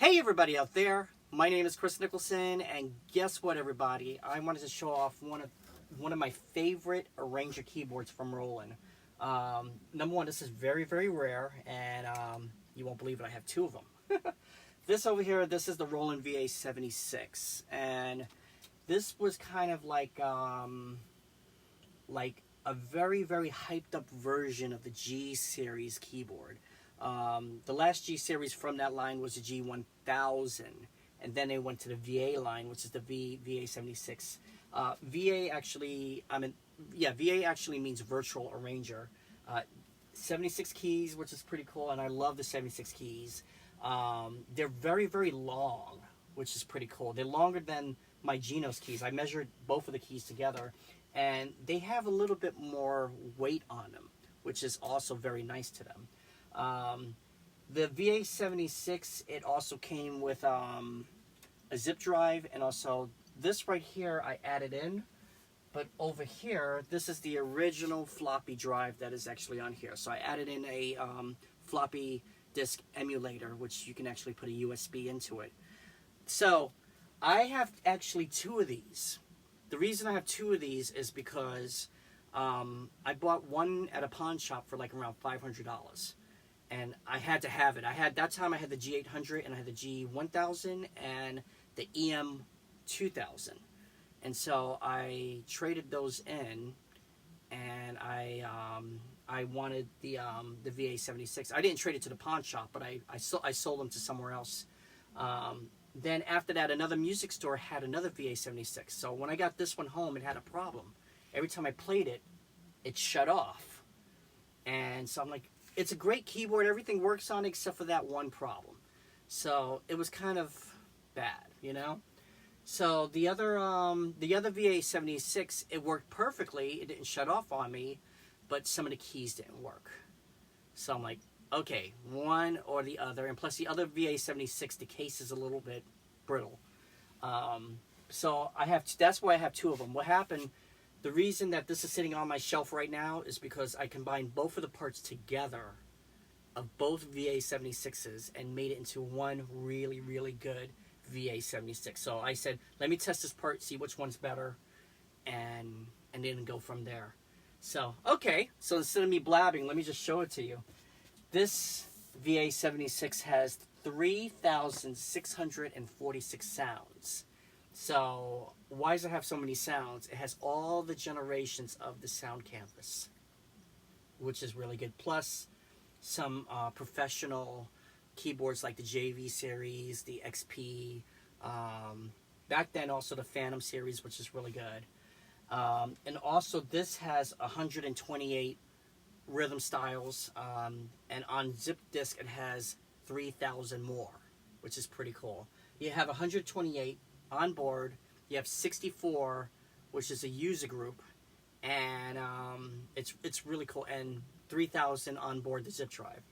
Hey everybody out there, my name is Kris Nicholson, and guess what everybody, I wanted to show off one of my favorite Arrannger keyboards from Roland. Number one, this is very, very rare, and you won't believe it, I have two of them. This over here, this is the Roland VA-76, and this was kind of like a very, very hyped up version of the G series keyboard. The last G series from that line was the G1000, and then they went to the VA line, which is the VA-76. VA actually means virtual arranger. 76 keys, which is pretty cool, and I love the 76 keys. They're very, very long, which is pretty cool. They're longer than my Genos keys. I measured both of the keys together, and they have a little bit more weight on them, which is also very nice to them. The VA-76, it also came with a zip drive, and also this right here I added in, but over here, this is the original floppy drive that is actually on here. So I added in a floppy disk emulator, which you can actually put a USB into it. So I have actually two of these. The reason I have two of these is because I bought one at a pawn shop for like around $500. And I had to have it. That time I had the G800 and I had the G1000 and the EM2000. And so I traded those in, and I wanted the VA-76. I didn't trade it to the pawn shop, but I sold them to somewhere else. Then after that, another music store had another VA-76. So when I got this one home, it had a problem. Every time I played it, it shut off. And so I'm like, it's a great keyboard, everything works on it except for that one problem. So it was kind of bad, you know? So the other VA-76, it worked perfectly, it didn't shut off on me, but some of the keys didn't work. So I'm like, okay, one or the other, and plus the other VA-76, the case is a little bit brittle. So that's why I have two of them. What happened, the reason that this is sitting on my shelf right now is because I combined both of the parts together of both VA-76s and made it into one really, really good VA-76. So I said, let me test this part, see which one's better, and then go from there. So, okay, so instead of me blabbing, let me just show it to you. This VA-76 has 3,646 sounds. So why does it have so many sounds? It has all the generations of the sound canvas, which is really good. Plus some professional keyboards like the JV series, the XP, back then also the Phantom series, which is really good. And also this has 128 rhythm styles, and on zip disk it has 3,000 more, which is pretty cool. You have 128 on board, you have 64, which is a user group, and it's really cool, and 3,000 on board the zip drive.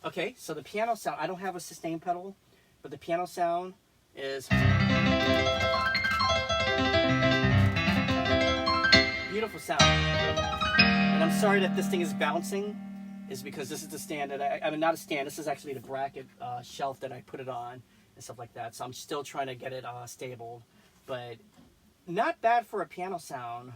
Okay, so the piano sound, I don't have a sustain pedal, but the piano sound is beautiful sound. And I'm sorry that this thing is bouncing, is because this is the stand that I mean, not a stand, this is actually the bracket shelf that I put it on and stuff like that. So I'm still trying to get it stable, but not bad for a piano sound.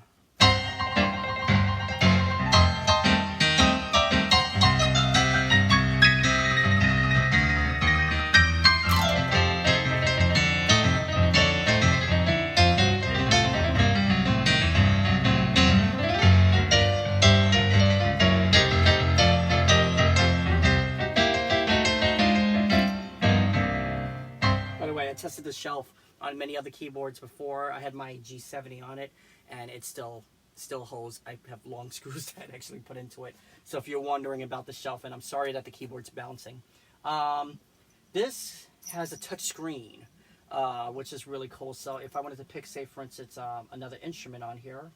I tested the shelf on many other keyboards before. I had my G70 on it, and it still holds. I have long screws that I actually put into it. So if you're wondering about the shelf, and I'm sorry that the keyboard's bouncing. This has a touch screen, which is really cool. So if I wanted to pick, say for instance, another instrument on here,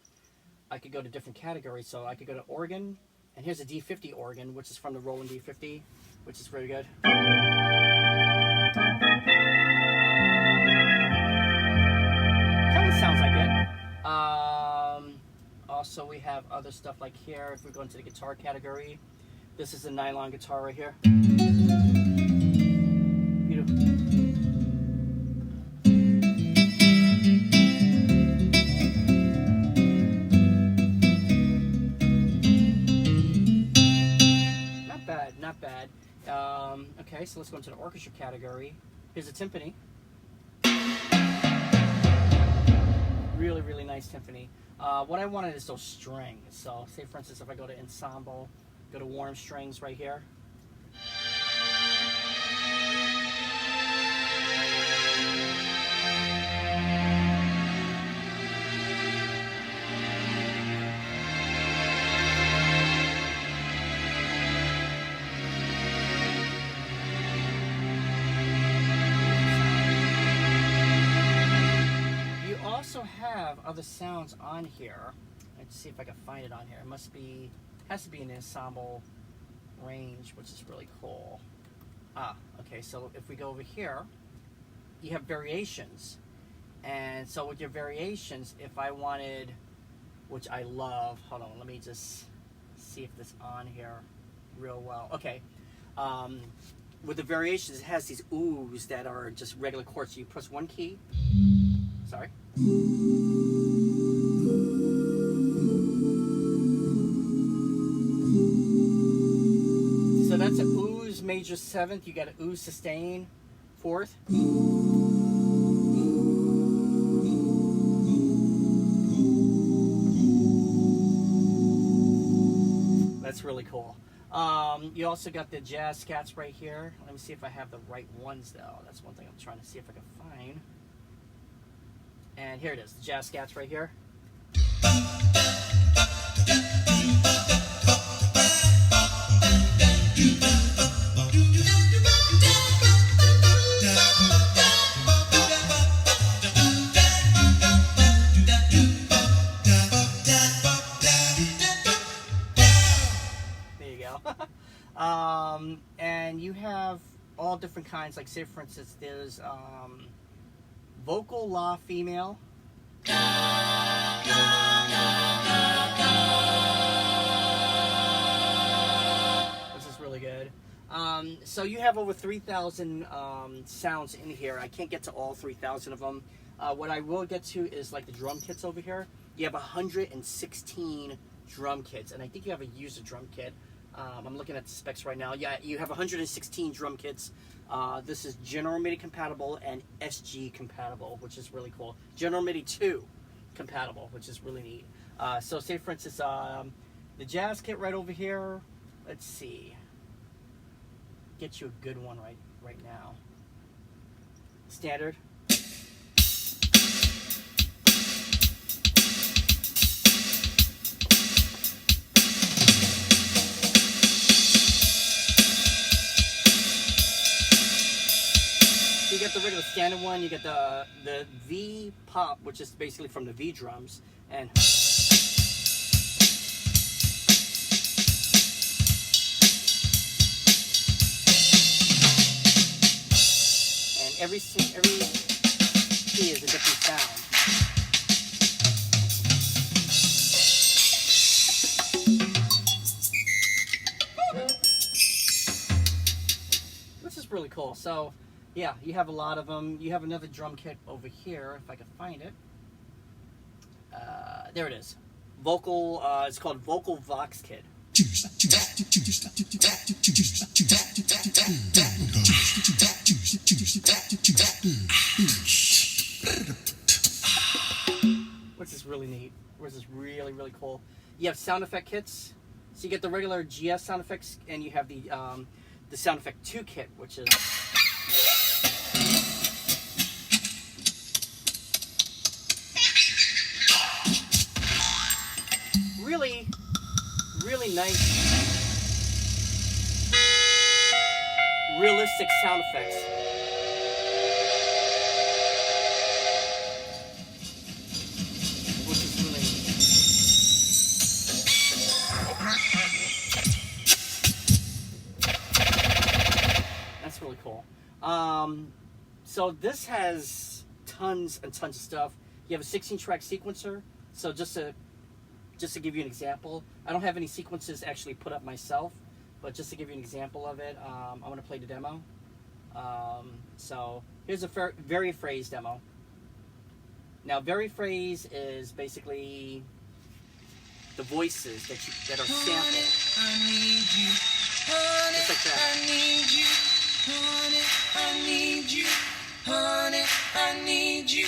I could go to different categories. So I could go to organ, and here's a D50 organ, which is from the Roland D50, which is very good. Sounds like it. Also, we have other stuff like here. If we go into the guitar category, this is a nylon guitar right here. Beautiful. Okay, so let's go into the orchestra category. Here's a timpani. Really, really nice timpani. What I wanted is those strings. So, say for instance, if I go to ensemble, go to warm strings right here. Have other sounds on here. Let's see if I can find it on here. It has to be an ensemble range, which is really cool. Okay, so if we go over here, you have variations. And so with your variations, if I wanted, which I love, hold on, let me just see if this is on here real well. Okay, with the variations, it has these oohs that are just regular chords. So you press one key. Sorry. So that's an oohs major seventh. You got an ooh sustain fourth. That's really cool. You also got the jazz scats right here. Let me see if I have the right ones though. That's one thing I'm trying to see if I can find. And here it is, the jazz scats right here. There you go. And you have all different kinds, like say for instance, there's vocal la female. Which is really good. So you have over 3,000 sounds in here. I can't get to all 3,000 of them. What I will get to is like the drum kits over here. You have 116 drum kits, and I think you have a user drum kit. I'm looking at the specs right now. Yeah, you have 116 drum kits. This is General MIDI compatible and SG compatible, which is really cool. General MIDI 2 compatible, which is really neat. So say for instance, the jazz kit right over here. Let's see. Get you a good one right now. Standard. You get the regular standard one, you get the V pop, which is basically from the V drums, and every key is a different sound. Which is really cool. So yeah, you have a lot of them. You have another drum kit over here, if I can find it. There it is. Vocal, it's called Vocal Vox Kit. Which is really neat. Which is really, really cool. You have sound effect kits. So you get the regular GS sound effects, and you have the sound effect 2 kit, which is really, really nice, realistic sound effects. Which is really that's really cool. So this has tons and tons of stuff. You have a 16-track sequencer. So just to give you an example, I don't have any sequences actually put up myself, but just to give you an example of it, I'm going to play the demo. So here's a very phrase demo. Now, very phrase is basically the voices that are sampled. I need you. Just like that. I need you. Honey, I need you. Honey, I need you.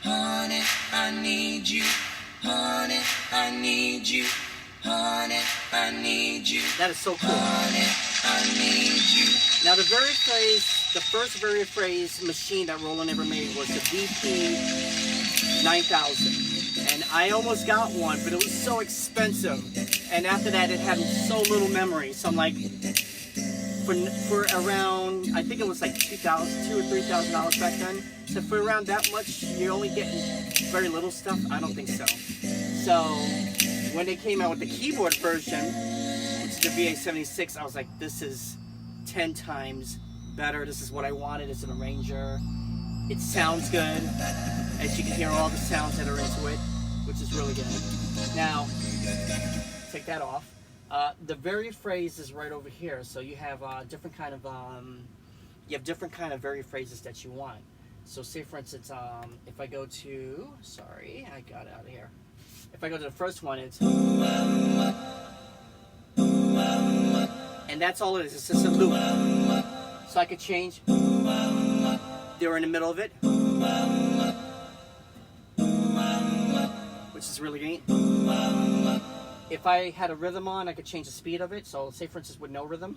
Honey, I need you. Honey, I need you. Honey, I need you. That is so cool. Honey, I need you. Now the first Vari-Phrase machine that Roland ever made was the VP-9000. And I almost got one, but it was so expensive. And after that, it had so little memory. So I'm like, for around, I think it was like $2,000 or $3,000 back then. So for around that much, you're only getting very little stuff? I don't think so. So when they came out with the keyboard version, which is the VA-76, I was like, this is 10 times better. This is what I wanted. It's an Arranger. It sounds good. As you can hear all the sounds that are into it, which is really good. Now, take that off. The Vari-Phrase is right over here. So you have different kind of Vari-Phrases that you want. So say for instance, if I go to, sorry, I got it out of here. If I go to the first one, it's, and that's all it is. It's just a loop. So I could change. They're in the middle of it, which is really neat. If I had a rhythm on, I could change the speed of it. So say for instance with no rhythm.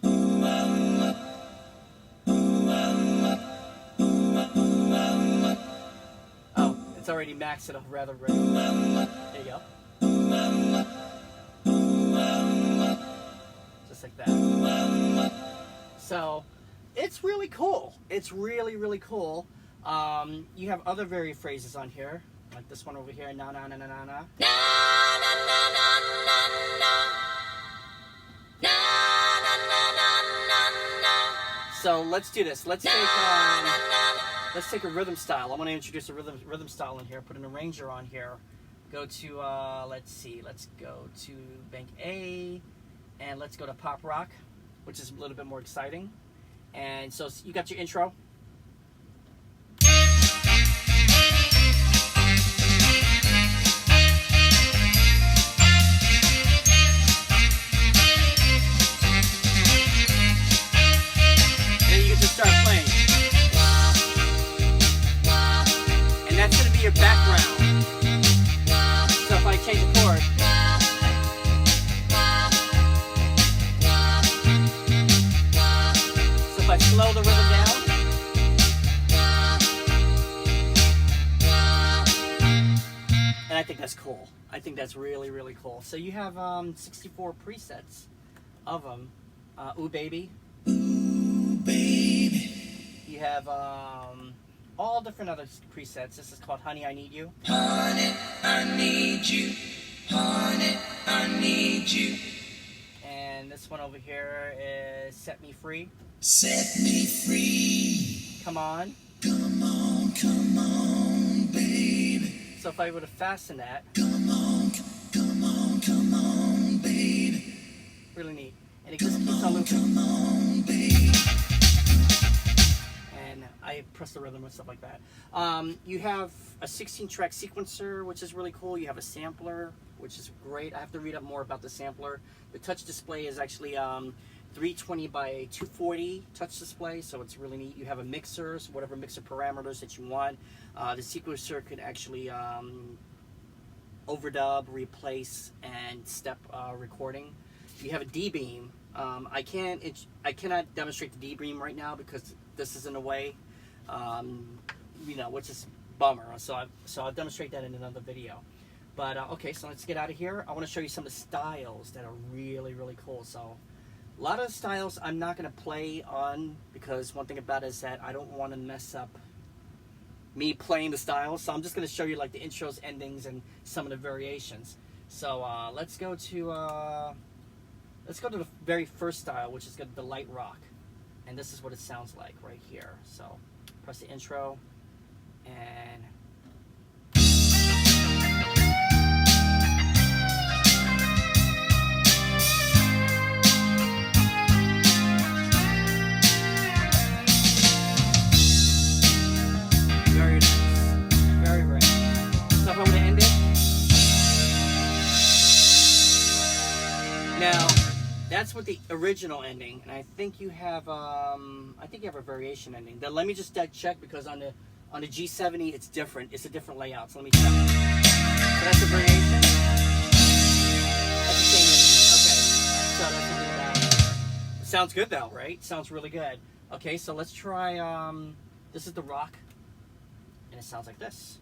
Oh, it's already maxed at a rather rhythm. There you go. Just like that. So it's really cool. It's really, really cool. You have other Vari-Phrases on here, like this one over here. Na na na na na na. So let's do this. Let's take a rhythm style. I want to introduce a rhythm style in here. Put an Arranger on here. Go to let's see. Let's go to Bank A, and let's go to Pop Rock, which is a little bit more exciting. And so you got your intro. Start playing. And that's going to be your background. So if I change the chord, so if I slow the rhythm down, and I think that's cool. I think that's really, really cool. So you have 64 presets of them. Ooh Baby. You have all different other presets. This is called Honey, I Need You. Honey, I need you. Honey, I need you. And this one over here is Set Me Free. Set me free. Come On. Come on, baby. So if I were to fasten that. Come on, baby. Really neat. And it just keeps on looping. Come on, baby. And I press the rhythm and stuff like that. You have a 16-track sequencer, which is really cool. You have a sampler, which is great. I have to read up more about the sampler. The touch display is actually 320 by 240 touch display, so it's really neat. You have a mixer, so whatever mixer parameters that you want. The sequencer could actually overdub, replace, and step recording. You have a D-beam. I cannot demonstrate the D-beam right now because this is in the way, which is bummer. So I'll demonstrate that in another video. But okay, so let's get out of here. I want to show you some of the styles that are really, really cool. So a lot of the styles I'm not going to play on because one thing about it is that I don't want to mess up me playing the styles. So I'm just going to show you like the intros, endings, and some of the variations. So let's go to the very first style, which is the light rock. And this is what it sounds like right here. So press the intro and very nice. Very, very nice. So if I were to end it. Now, that's with the original ending, and I think you have a variation ending. Then let me just check, because on the G70 it's different. It's a different layout. So let me check. So that's a variation. That's the same ending. Okay. So that's something about it. Sounds good though, right? Sounds really good. Okay, so let's try. This is the rock, and it sounds like this.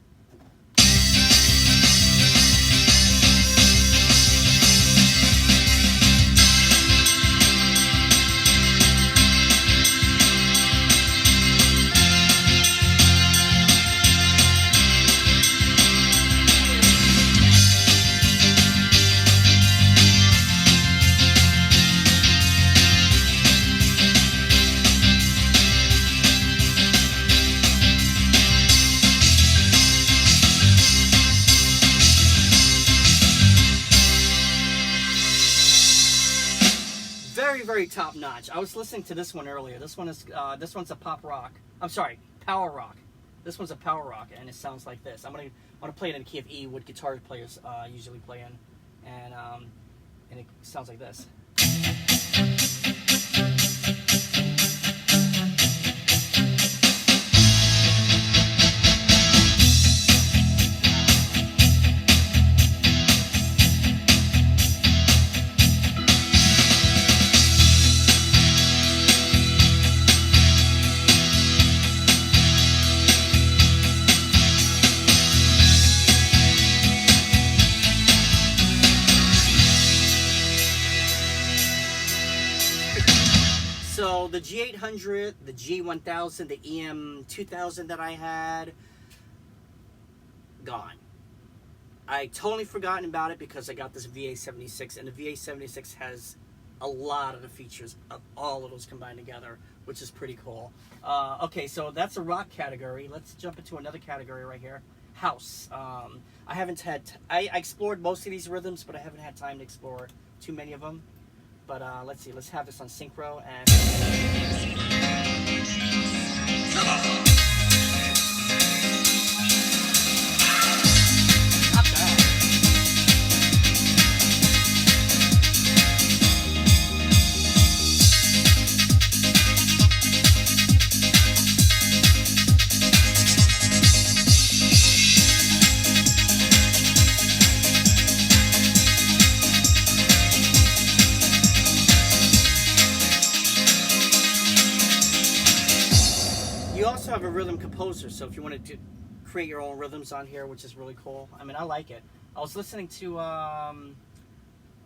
Very top notch. I was listening to this one earlier. This one's a pop rock. I'm sorry, power rock. This one's a power rock, and it sounds like this. I'm gonna play it in the key of E, what guitar players usually play in, and it sounds like this. So the G800, the G1000, the EM2000 that I had, gone. I totally forgotten about it because I got this VA-76, and the VA-76 has a lot of the features of all of those combined together, which is pretty cool. Okay, so that's a rock category. Let's jump into another category right here. House. I explored most of these rhythms, but I haven't had time to explore too many of them. But let's see, let's have this on synchro and... Not bad. You also have a rhythm composer, so if you wanted to create your own rhythms on here, which is really cool. I mean, I like it. I was listening to,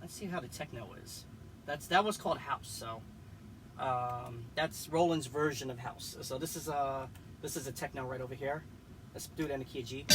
let's see how the techno is. That was called House, so that's Roland's version of House. So this is a techno right over here. Let's do it in the key of G.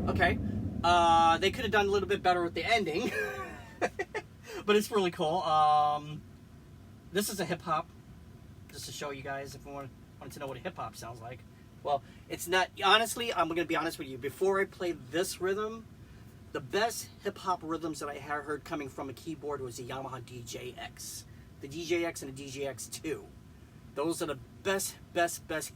Okay, they could have done a little bit better with the ending, but it's really cool. This is a hip hop, just to show you guys if you wanted to know what a hip hop sounds like. Well, it's not, honestly, I'm going to be honest with you. Before I played this rhythm, the best hip hop rhythms that I heard coming from a keyboard was the Yamaha DJX. The DJX and the DJX2. Those are the best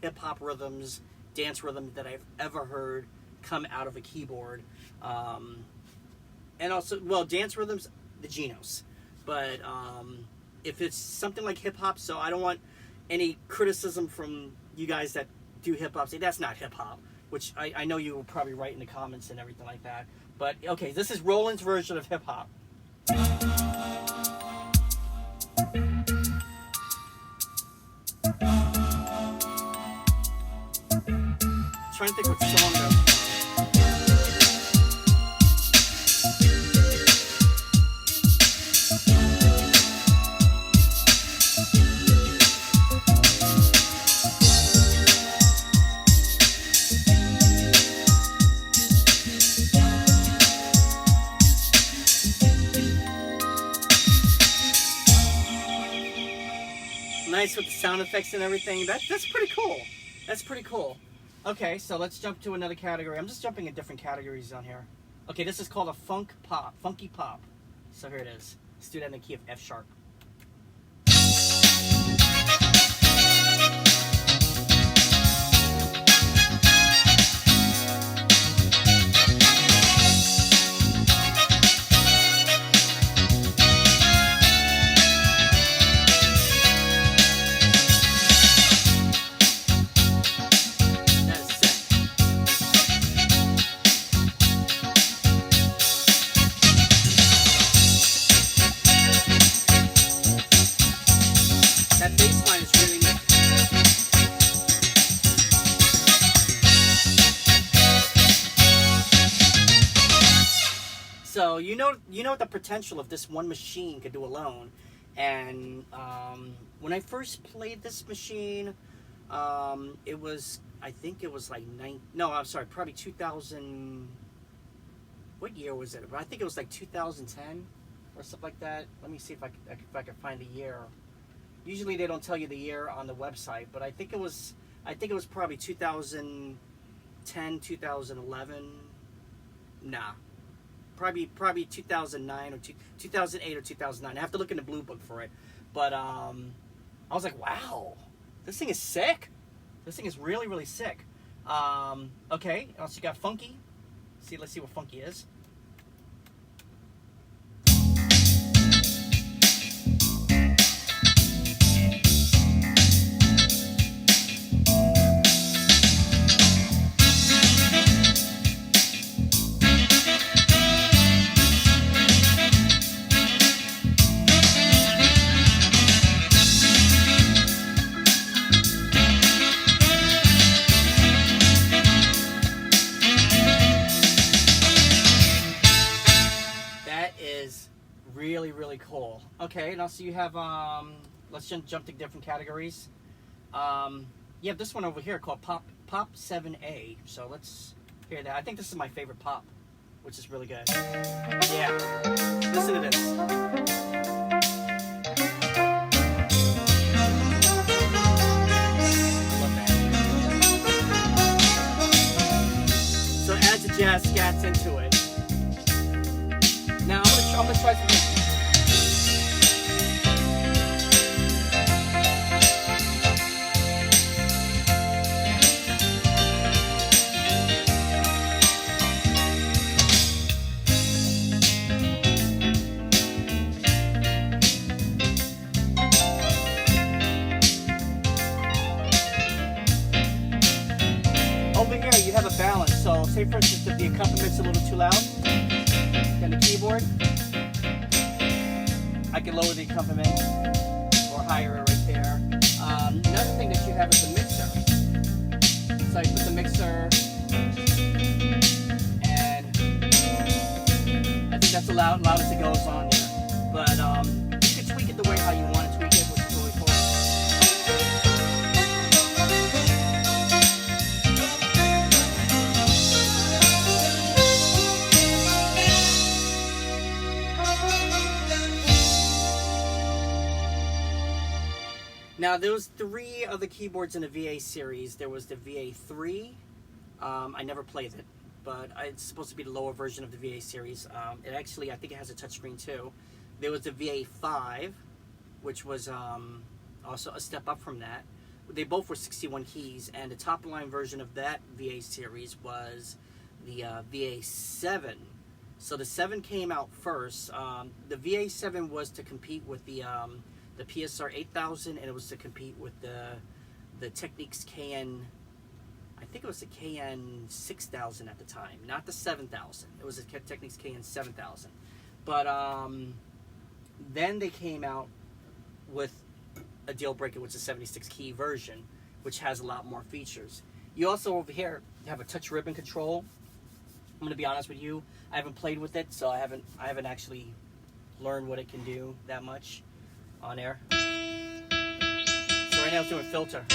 hip hop rhythms, dance rhythms that I've ever heard come out of a keyboard. And also, well, dance rhythms, the Genos. But if it's something like hip hop, so I don't want any criticism from you guys that do hip hop, say that's not hip hop, which I know you will probably write in the comments and everything like that. But okay, this is Roland's version of hip hop. Trying to think what song that was. Nice with the sound effects and everything. That's pretty cool. That's pretty cool. Okay, so let's jump to another category. I'm just jumping in different categories on here. Okay, this is called a funky pop. So here it is. Let's do that in the key of F sharp. So you know the potential of this one machine could do alone, and when I first played this machine, it was, I think it was like probably 2000. What year was it? I think it was like 2010 or something like that. Let me see if I can find the year. Usually they don't tell you the year on the website, but I think it was probably 2010, 2011. Nah. Probably 2009 or 2008 or 2009. I have to look in the blue book for it. But I was like, wow, this thing is sick. This thing is really, really sick. Okay, also you got funky. Let's see what funky is. Really, really cool. Okay, now so you have, let's jump to different categories. You have this one over here called Pop 7A. So let's hear that. I think this is my favorite pop, which is really good. Yeah, listen to this. So it adds the jazz scats into it. Now I'm gonna try something. Over here you have a balance. So say for instance if the accompaniment a little too loud, then the keyboard, I can lower the accompaniment or higher it right there. Another thing that you have is the mixer. So you put the mixer, and I think that's the loudest it goes on there. But you can tweak it the way how you want to tweak it, which is really cool. Now, there was 3 other keyboards in the VA series. There was the VA-3. I never played it, but it's supposed to be the lower version of the VA series. It actually, I think it has a touchscreen too. There was the VA-5, which was also a step up from that. They both were 61 keys, and the top line version of that VA series was the VA-7. So the 7 came out first. The VA-7 was to compete with the PSR 8000, and it was to compete with the Technics KN, I think it was the KN 6000 at the time, not the 7000. It was the Technics KN 7000. But then they came out with a deal breaker, which is a 76 key version, which has a lot more features. You also over here have a touch ribbon control. I'm going to be honest with you, I haven't played with it, so I haven't actually learned what it can do that much on air. So right now it's doing filter.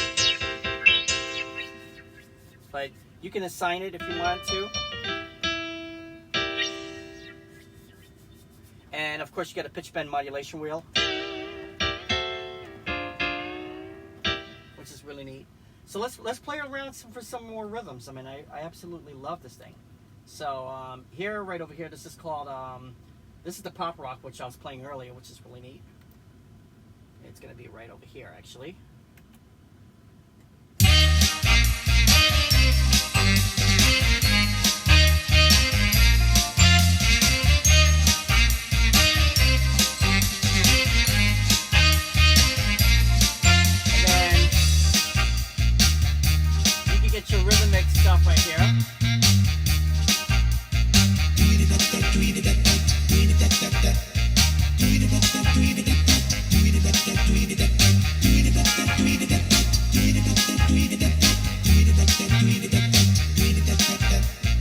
But you can assign it if you want to. And of course you got a pitch bend modulation wheel. really neat. So let's play around for some more rhythms. I mean, I absolutely love this thing. So here, right over here, this is called this is the pop rock, which I was playing earlier, which is really neat. It's gonna be right over here, actually. Your rhythmic stuff right here.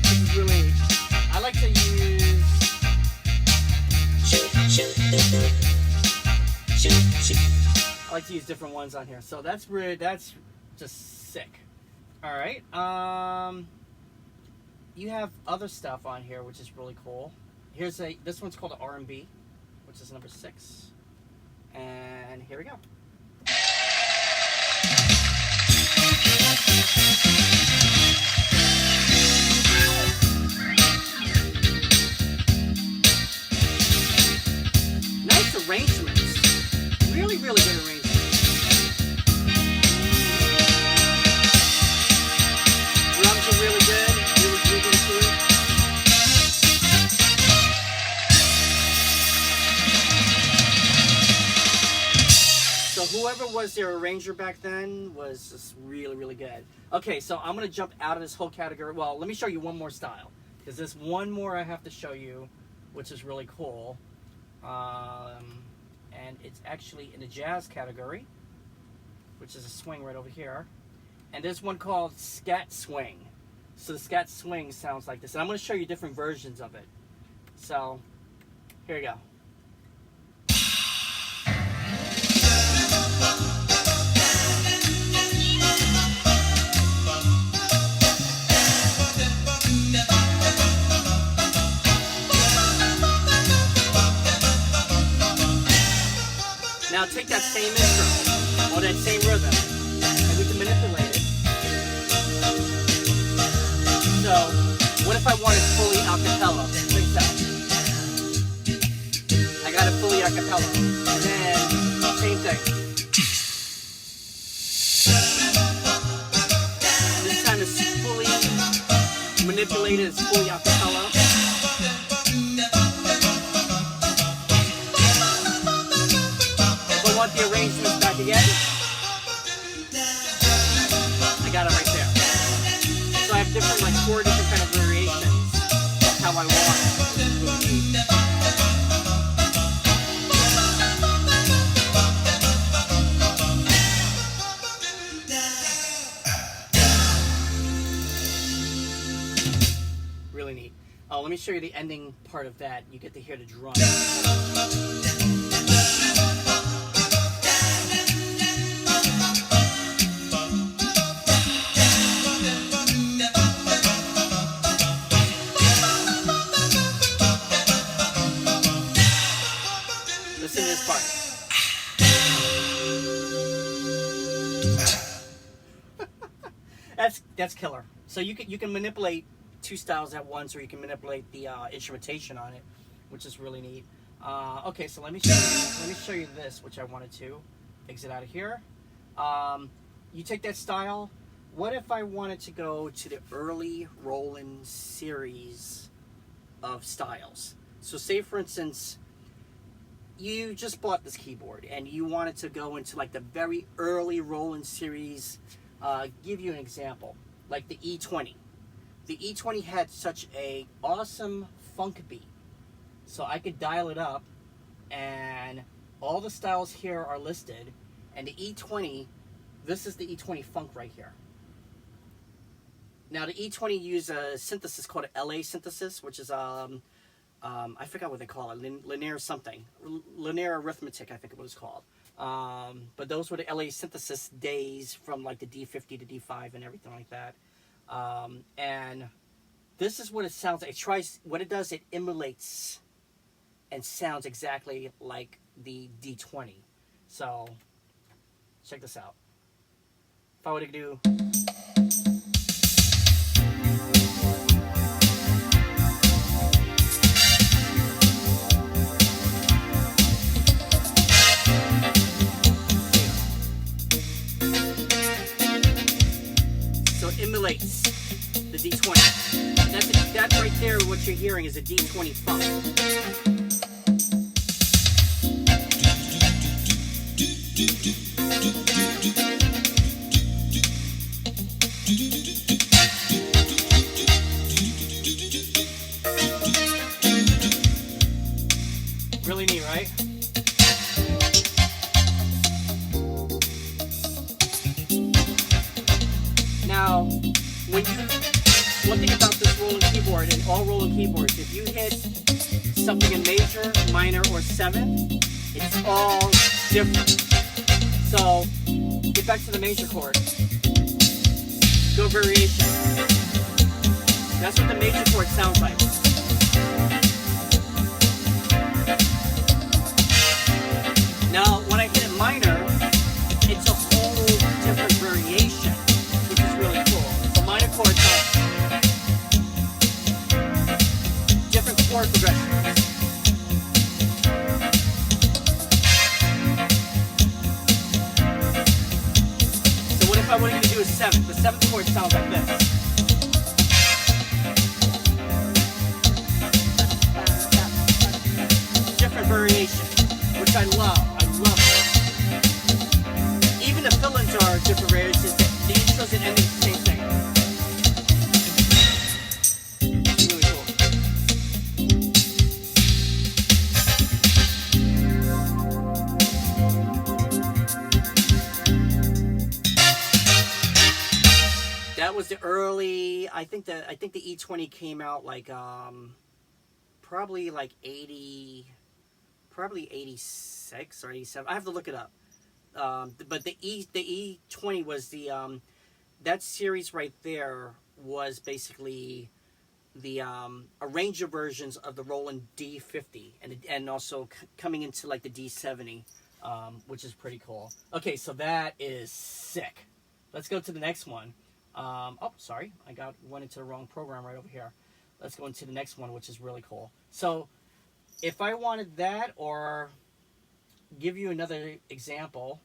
This is really, I like to use different ones on here. So that's just sick. All right. You have other stuff on here, which is really cool. This one's called an R&B, which is number 6. And here we go. Nice arrangements. Really, really good arrangements. Really good, really dig into it. So whoever was their arranger back then was just really, really good. Okay, so I'm going to jump out of this whole category. Well, let me show you one more style, because there's one more I have to show you, which is really cool. And it's actually in the jazz category, which is a swing right over here. And there's one called Scat Swing. So the Scat Swing sounds like this. And I'm going to show you different versions of it. So, here you go. Now take that same intro, or that same rhythm, and we can manipulate it. So, what if I want it fully a cappella? Check this out. I got it fully a cappella. And then, same thing. This time it's fully manipulated, it's fully a cappella. If I want the arrangements back again, I got it right there. So I have different, like 4 different kind of variations of how I want it. Really neat. Oh, let me show you the ending part of that. You get to hear the drum. Listen to this part. That's killer. So you can manipulate 2 styles at once, or you can manipulate the instrumentation on it, which is really neat. Okay, so let me show you this, which I wanted to exit out of here. You take that style. What if I wanted to go to the early Roland series of styles? So say, for instance, you just bought this keyboard and you wanted to go into like the very early Roland series. Give you an example, like the E20. The E20 had such a awesome funk beat, so I could dial it up, and all the styles here are listed. And the E20, this is the E20 funk right here. Now the E20 used a synthesis called an LA synthesis, which is I forgot what they call it, linear something, linear arithmetic, I think it was called. But those were the LA synthesis days from like the D50 to D5 and everything like that. And this is what it sounds like. What it does, it emulates and sounds exactly like the D20. So check this out. If I were to do. So it emulates the D20. That right there, what you're hearing is a D20 funk. Really neat, right? Now, one thing about this Roland keyboard and all Roland keyboards, if you hit something in major, minor, or seventh, it's all different. So, get back to the major chord. Go variation. That's what the major chord sounds like. Now, when I hit it minor, it's a whole different variation, which is really cool. So minor chords have different chord progressions. So what if I were going to do a seventh? The seventh chord sounds like this. Different variation, which I love. Even the fill-ins are different variations. The intros and endings the same thing. It's really cool. That was the early. I think the E20 came out like probably like 86 or 87. I have to look it up. But the E20 was the that series right there was basically the Arrannger versions of the Roland D50 and also coming into like the D70, which is pretty cool. Okay, so that is sick. Let's go to the next one. Oh, sorry, went into the wrong program right over here. Let's go into the next one, which is really cool. So if I wanted that, or give you another example,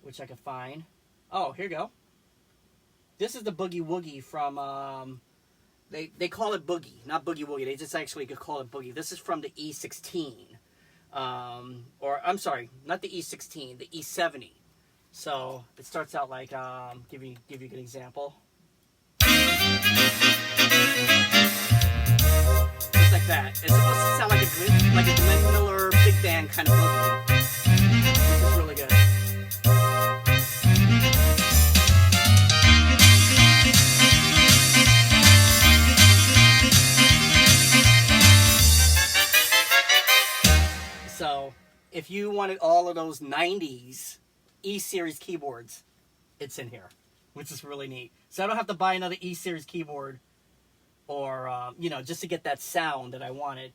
which I could find. Oh, here you go. This is the Boogie Woogie from, they call it Boogie, not Boogie Woogie. They just actually could call it Boogie. This is from the E16. Or, I'm sorry, not the E16, the E70. So, it starts out like, give you a good example. Just like that. It's supposed to sound like a Glenn Miller big band kind of boogie. This is really good. So, if you wanted all of those 90s E-Series keyboards, it's in here, which is really neat. So I don't have to buy another E-Series keyboard or, just to get that sound that I wanted.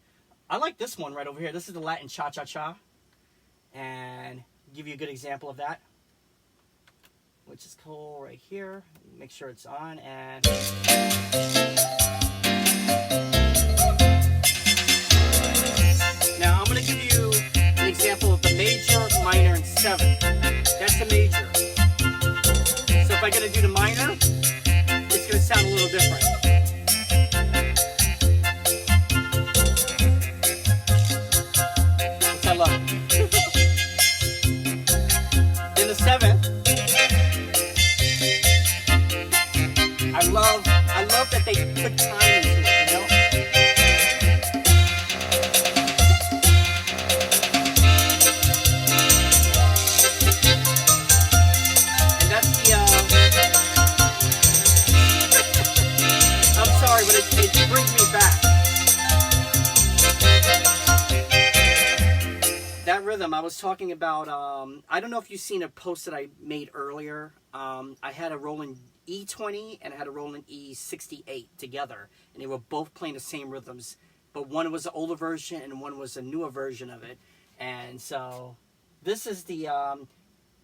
I like this one right over here. This is the Latin Cha-Cha-Cha. And give you a good example of that, which is cool right here. Make sure it's on. And now I'm going to give you an example of the major, minor, and seventh. That's the major. So if I'm going to do the minor, it's going to sound a little different. Which I love. In the seventh, I love that they put time into it, you know? But it brings me back. That rhythm, I was talking about, I don't know if you've seen a post that I made earlier. I had a Roland E20 and I had a Roland E68 together. And they were both playing the same rhythms. But one was the older version and one was a newer version of it. And so, this is the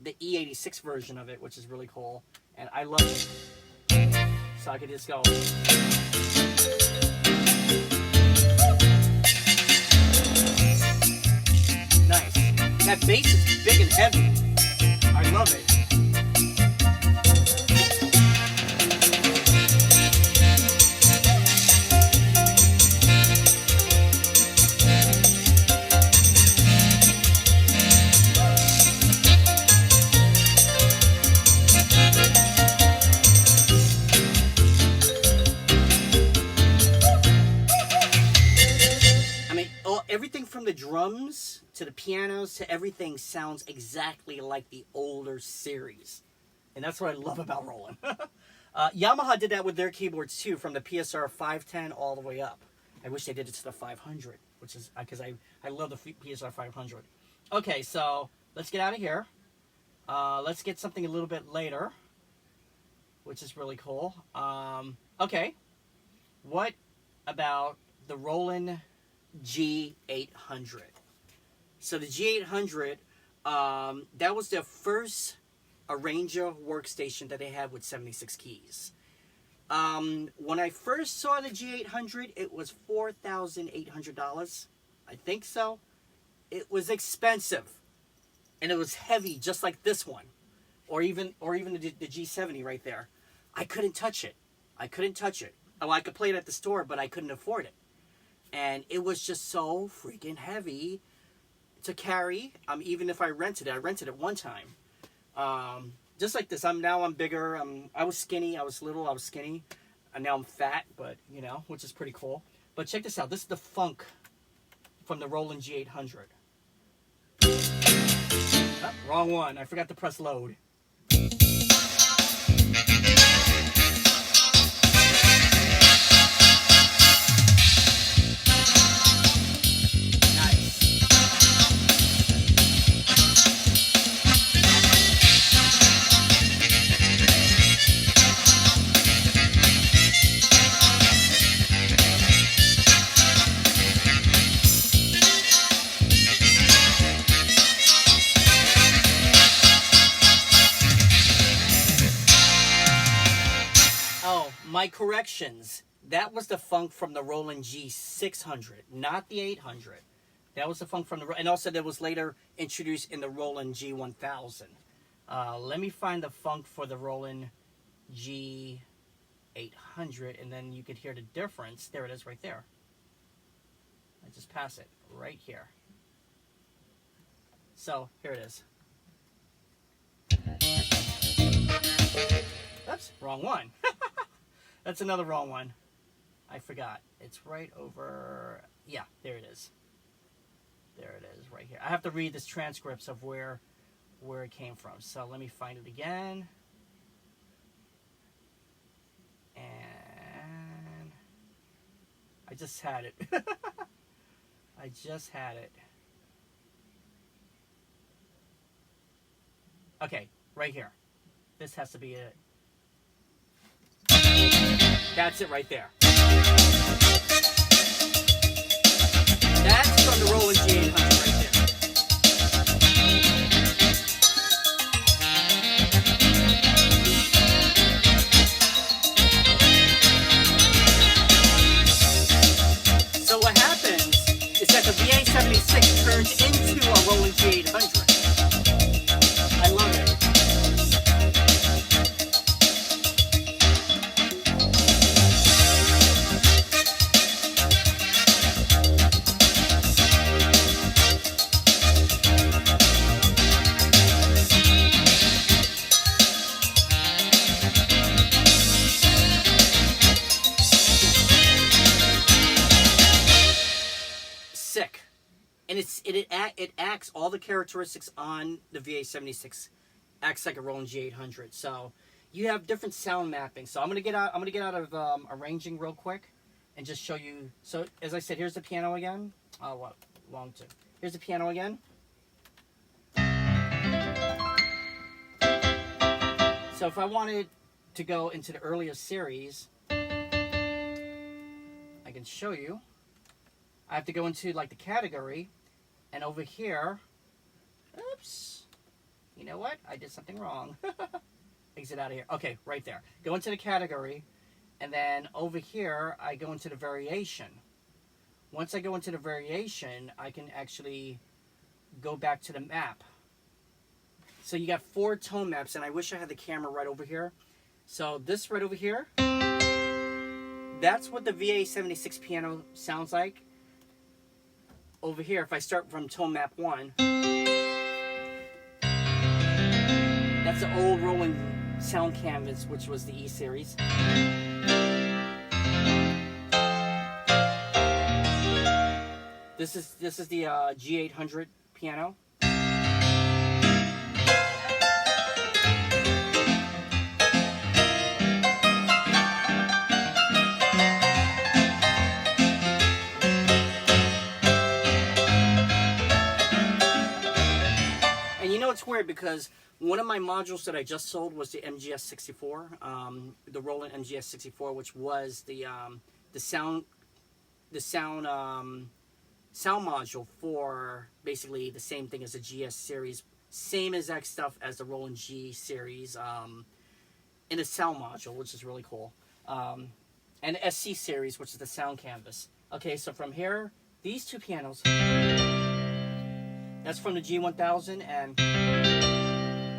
the E-86 version of it, which is really cool, and I love it. So I could just go. Nice. That bass is big and heavy. I love it. Everything from the drums to the pianos to everything sounds exactly like the older series. And that's what I love about Roland. Yamaha did that with their keyboards too, from the PSR 510 all the way up. I wish they did it to the 500, which is because I love the PSR 500. Okay, so let's get out of here. Let's get something a little bit later, which is really cool. Okay, what about the Roland G800? So the G800, that was their first Arrannger workstation that they had with 76 keys. When I first saw the G800, it was $4,800. I think so. It was expensive, and it was heavy, just like this one, or even the G70 right there. I couldn't touch it. I couldn't touch it. Oh, I could play it at the store, but I couldn't afford it. And it was just so freaking heavy to carry. Even if I rented it one time. Just like this. Now I'm bigger. I was skinny. I was little. I was skinny. And now I'm fat, but which is pretty cool. But check this out. This is the funk from the Roland G800. Oh, wrong one. I forgot to press load. My corrections. That was the funk from the Roland G600, not the 800. That was the funk from the... And also that was later introduced in the Roland G1000. Let me find the funk for the Roland G800, and then you could hear the difference. There it is right there. I just pass it right here. So, here it is. Oops, wrong one. That's another wrong one. I forgot. It's right over... Yeah, there it is. There it is, right here. I have to read this transcripts of where it came from. So let me find it again. And... I just had it. I just had it. Okay, right here. This has to be it. That's it right there. That's from the Roland G800 right there. So what happens is that the VA-76 turns into a Roland G800. I love it. And it acts, all the characteristics on the VA-76 acts like a Roland G800. So you have different sound mapping. So I'm gonna get out of arranging real quick and just show you. So as I said, here's the piano again. Oh, what? Long two. Here's the piano again. So if I wanted to go into the earlier series, I can show you. I have to go into like the category, and over here, oops, You know what? I did something wrong. Exit out of here. Okay, right there. Go into the category, and then over here, I go into the variation. Once I go into the variation, I can actually go back to the map. So you got 4 tone maps, and I wish I had the camera right over here. So this right over here, that's what the VA-76 piano sounds like. Over here, if I start from tone map 1, that's the old Roland sound canvas, which was the E series. This is the G800 piano. And you know it's weird because one of my modules that I just sold was the MGS64, the Roland MGS64, which was the sound module for basically the same thing as the GS series, same exact stuff as the Roland G series, in a sound module, which is really cool, and the SC series, which is the sound canvas. Okay, so from here, these 2 pianos, that's from the G1000, and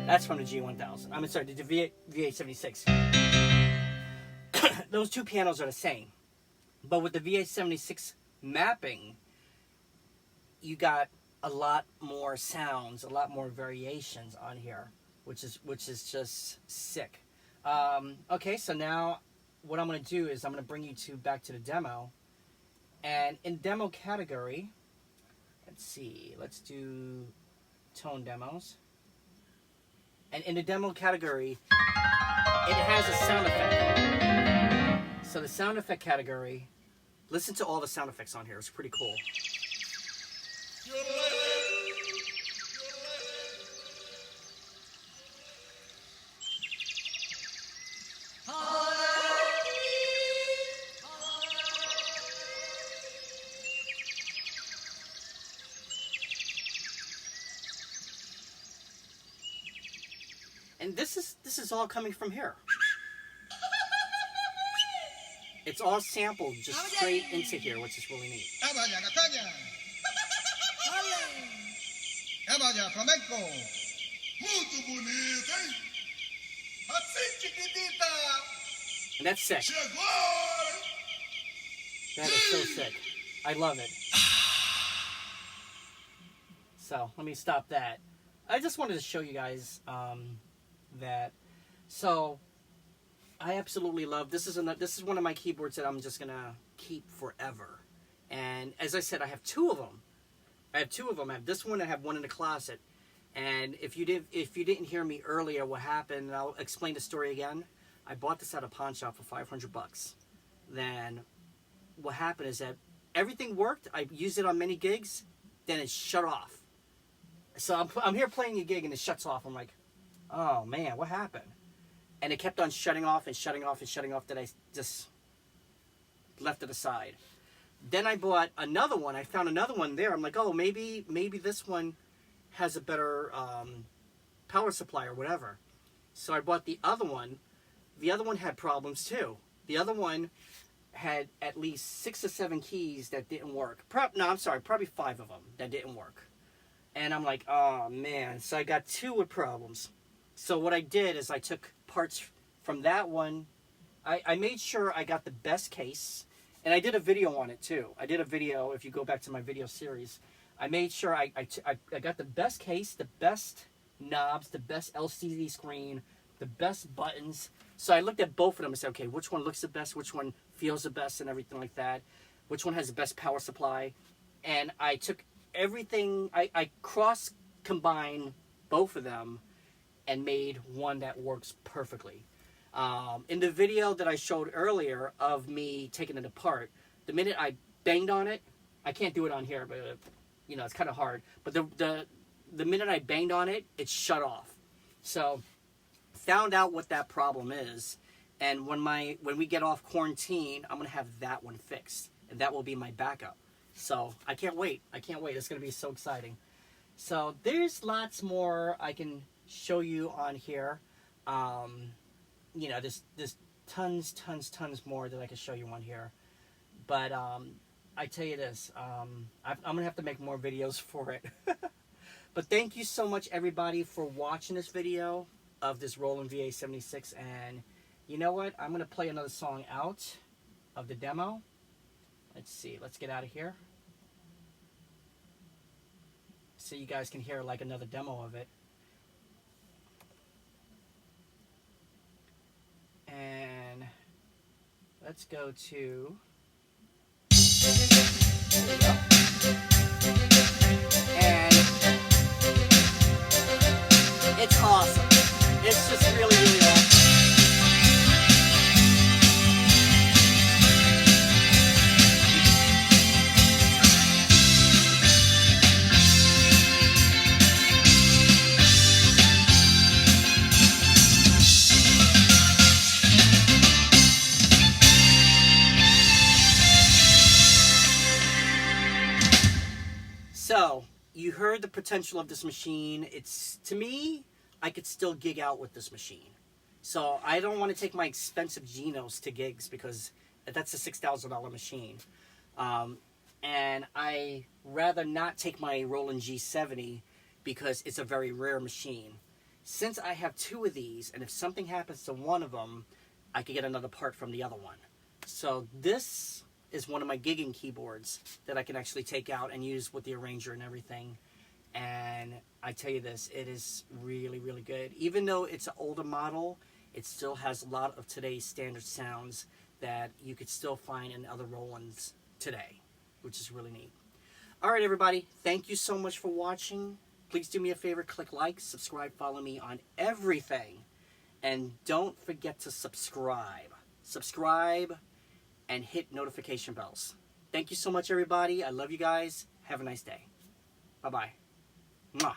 that's from the G1000. I'm sorry, the VA-76. Those 2 pianos are the same, but with the VA-76 mapping, you got a lot more sounds, a lot more variations on here, which is just sick. Okay, so now what I'm going to do is I'm going to bring you back to the demo, and in demo category, let's see, let's do tone demos, and in the demo category, it has a sound effect. So the sound effect category, listen to all the sound effects on here. It's pretty cool. And this is all coming from here. It's all sampled just straight into here, which is really neat. And that's sick. That is so sick. I love it. So let me stop that. I just wanted to show you guys that. So I absolutely love this. Is one of my keyboards that I'm just gonna keep forever. And as I said, I have 2 of them. I have this one. I have one in the closet. And if you didn't hear me earlier, what happened? And I'll explain the story again. I bought this at a pawn shop for $500. Then what happened is that everything worked. I used it on many gigs. Then it shut off. So I'm here playing a gig and it shuts off. I'm like, oh man, what happened? And it kept on shutting off and shutting off and shutting off, that I just left it aside. Then I bought another one. I found another one there. I'm like, oh, maybe this one has a better power supply or whatever. So I bought the other one. The other one had problems too. The other one had at least 6 or 7 keys that didn't work. Probably 5 of them that didn't work. And I'm like, oh man. So I got 2 with problems. So what I did is I took parts from that one. I made sure I got the best case. And I did a video on it too. I did a video, if you go back to my video series. I made sure I got the best case, the best knobs, the best LCD screen, the best buttons. So I looked at both of them and said, okay, which one looks the best, which one feels the best and everything like that. Which one has the best power supply. And I took everything, I cross-combined both of them and made one that works perfectly. In the video that I showed earlier of me taking it apart, the minute I banged on it, I can't do it on here, but you know, it's kind of hard. But the minute I banged on it, it shut off. So found out what that problem is, and when we get off quarantine, I'm gonna have that one fixed, and that will be my backup. So I can't wait. It's gonna be so exciting. So there's lots more I can show you on here. You know, there's tons more that I can show you on here. But I tell you this, I'm going to have to make more videos for it. But thank you so much, everybody, for watching this video of this Roland VA-76. And you know what? I'm going to play another song out of the demo. Let's see. Let's get out of here, so you guys can hear like another demo of it. And let's go to... There we go. And it's awesome. It's just really awesome. So, you heard the potential of this machine. It's, to me, I could still gig out with this machine. So, I don't want to take my expensive Genos to gigs because that's a $6,000 machine. And I rather not take my Roland G70 because it's a very rare machine. Since I have two of these, and if something happens to one of them, I could get another part from the other one. So, this is one of my gigging keyboards that I can actually take out and use with the Arranger and everything. And I tell you this, it is really good. Even though it's an older model, it still has a lot of today's standard sounds that you could still find in other Rolands today, which is really neat. Alright everybody, thank you so much for watching. Please do me a favor, click like, subscribe, follow me on everything. And don't forget to subscribe. Subscribe and hit notification bells. Thank you so much, everybody. I love you guys. Have a nice day. Bye-bye. Mwah.